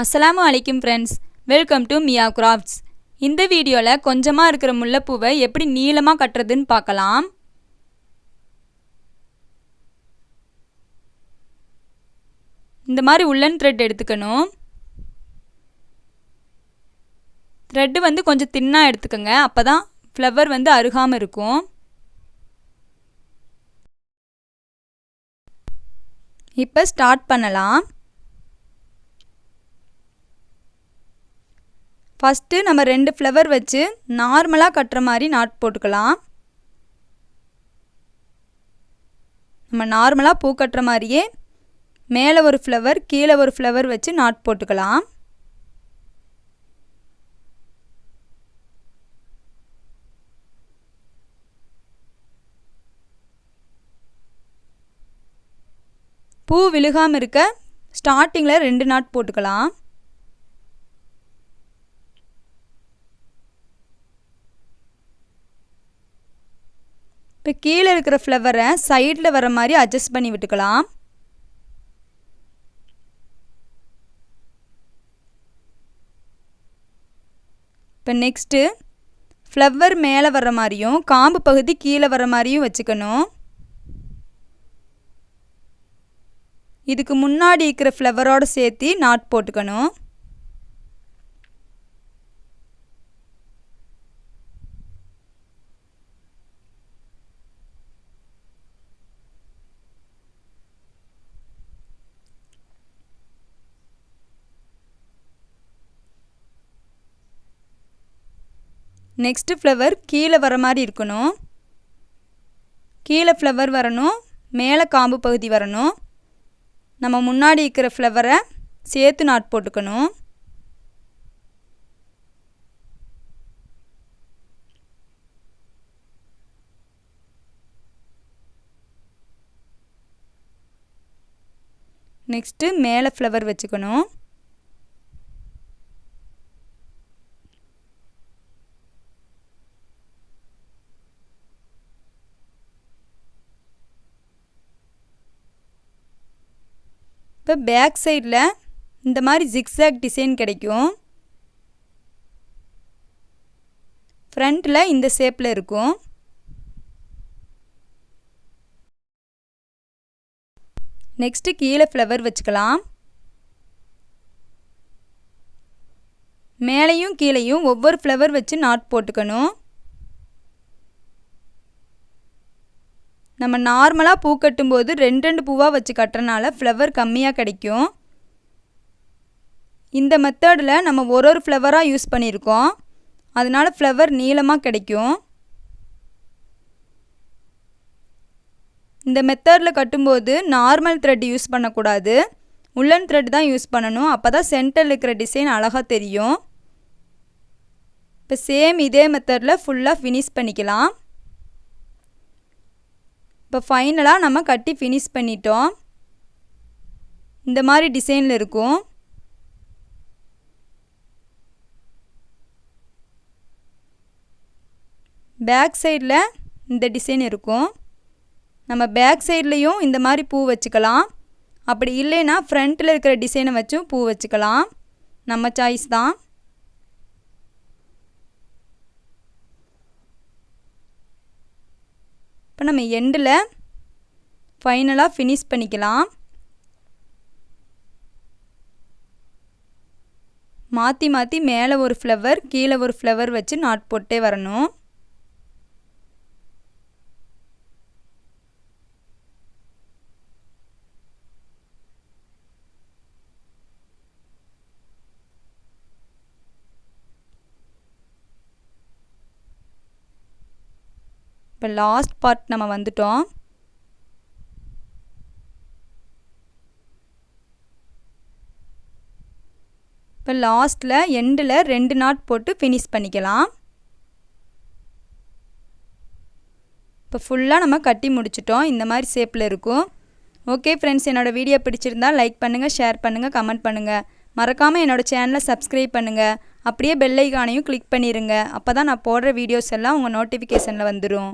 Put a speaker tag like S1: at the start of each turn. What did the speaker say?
S1: அஸ்ஸலாமு அலைக்கும் friends, welcome to Mia crafts. இந்த வீடியோவில் கொஞ்சமாக இருக்கிற முல்லைப்பூவை எப்படி நீளமாக கட்டுறதுன்னு பார்க்கலாம். இந்த மாதிரி உள்ளன் த்ரெட் எடுத்துக்கணும். த்ரெட்டு வந்து கொஞ்சம் தின்னாக எடுத்துக்கோங்க, அப்போ தான் ஃப்ளவர் வந்து அருகாமல் இருக்கும். இப்போ ஸ்டார்ட் பண்ணலாம். ஃபஸ்ட்டு நம்ம 2 ஃப்ளவர் வச்சு நார்மலாக கட்டுற மாதிரி நாட் போட்டுக்கலாம். நம்ம நார்மலாக பூ கட்டுற மாதிரியே மேலே ஒரு ஃப்ளவர் கீழே ஒரு ஃப்ளவர் வச்சு நாட் போட்டுக்கலாம். பூ விழுகாமல் இருக்க ஸ்டார்டிங்கில் 2 நாட் போட்டுக்கலாம். இப்போ கீழே இருக்கிற ஃப்ளவரை சைடில் வர மாதிரி அட்ஜஸ்ட் பண்ணி விட்டுக்கலாம். இப்போ நெக்ஸ்ட்டு ஃப்ளவர் மேலே வர மாதிரியும் காம்பு பகுதி கீழே வர மாதிரியும் வச்சுக்கணும். இதுக்கு முன்னாடி இருக்கிற ஃப்ளவரோடு சேர்த்து நாட் போட்டுக்கணும். நெக்ஸ்ட்டு ஃப்ளவர் கீழே வர மாதிரி இருக்கணும். கீழே ஃப்ளவர் வரணும், மேலே காம்பு பகுதி வரணும். நம்ம முன்னாடி இருக்கிற ஃப்ளவரை சேர்த்து நாட் போட்டுக்கணும். நெக்ஸ்ட்டு மேலே ஃப்ளவர் வச்சுக்கணும். இப்போ பேக் சைடில் இந்த மாதிரி ஜிக்ஸாக் டிசைன் கிடைக்கும். ஃப்ரண்ட்டில் இந்த ஷேப்பில் இருக்கும். நெக்ஸ்ட்டு கீழே ஃப்ளவர் வச்சுக்கலாம். மேலேயும் கீழேயும் ஒவ்வொரு ஃப்ளவர் வச்சு நாட் போட்டுக்கணும். நம்ம நார்மலாக பூ கட்டும்போது 2 பூவாக வச்சு கட்டுறனால ஃப்ளவர் கம்மியாக கிடைக்கும். இந்த மெத்தடில் நம்ம ஒரு ஃப்ளவராக யூஸ் பண்ணியிருக்கோம், அதனால் ஃப்ளவர் நீளமாக கிடைக்கும். இந்த மெத்தடில் கட்டும்போது நார்மல் த்ரெட் யூஸ் பண்ணக்கூடாது, உள்ளன் த்ரெட் தான் யூஸ் பண்ணணும். அப்போ தான் சென்டரில் இருக்கிற டிசைன் அழகாக தெரியும். இப்போ சேம் இதே மெத்தடில் ஃபுல்லாக ஃபினிஷ் பண்ணிக்கலாம். இப்போ ஃபைனலாக நம்ம கட்டி ஃபினிஷ் பண்ணிட்டோம். இந்த மாதிரி டிசைனில் இருக்கும். பேக் சைடில் இந்த டிசைன் இருக்கும். நம்ம பேக் சைட்லேயும் இந்த மாதிரி பூ வச்சுக்கலாம். அப்படி இல்லைன்னா ஃப்ரண்ட்டில் இருக்கிற டிசைனை வச்சும் பூ வச்சுக்கலாம், நம்ம சாய்ஸ் தான். இப்போ நம்ம எண்டில் ஃபைனலாக ஃபினிஷ் பண்ணிக்கலாம். மாற்றி மாற்றி மேலே ஒரு ஃப்ளவர் கீழே ஒரு ஃப்ளவர் வச்சு நாட் போட்டே வரணும். இப்போ லாஸ்ட் பார்ட் நம்ம வந்துட்டோம். இப்போ லாஸ்ட்டில் எண்டில் 2 நாட் போட்டு ஃபினிஷ் பண்ணிக்கலாம். இப்போ ஃபுல்லாக நம்ம கட்டி முடிச்சிட்டோம். இந்த மாதிரி ஷேப்பில் இருக்கும். ஓகே ஃப்ரெண்ட்ஸ், என்னோடய வீடியோ பிடிச்சிருந்தால் லைக் பண்ணுங்கள், ஷேர் பண்ணுங்கள், கமெண்ட் பண்ணுங்கள். மறக்காமல் என்னோடய சேனலை சப்ஸ்கிரைப் பண்ணுங்கள். அப்படியே பெல் ஐகானையும் கிளிக் பண்ணிடுங்க. அப்போ தான் நான் போடுற வீடியோஸ் எல்லாம் உங்கள் நோட்டிஃபிகேஷனில் வந்துடும்.